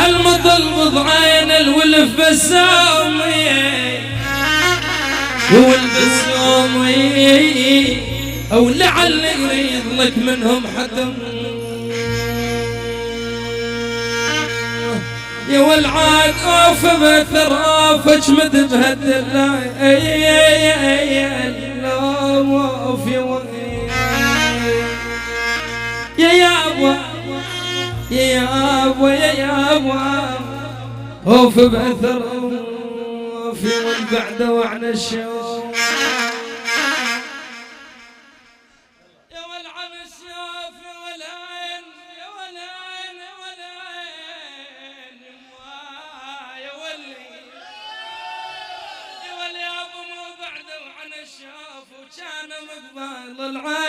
المطل بضعين الولف بسامي والبسامي او لعل يريد لك منهم حتم يا والعاد اوف بثراف اجمد بهالدلاي اوف يا ابو يا ابو يا ابو اوف بثراف والبعد وعن الشوق يا والعن الشوف والعين يا والعين يا والعين يا ولي يا ولي ابو مو بعد وعن الشوف وكان مقبال العين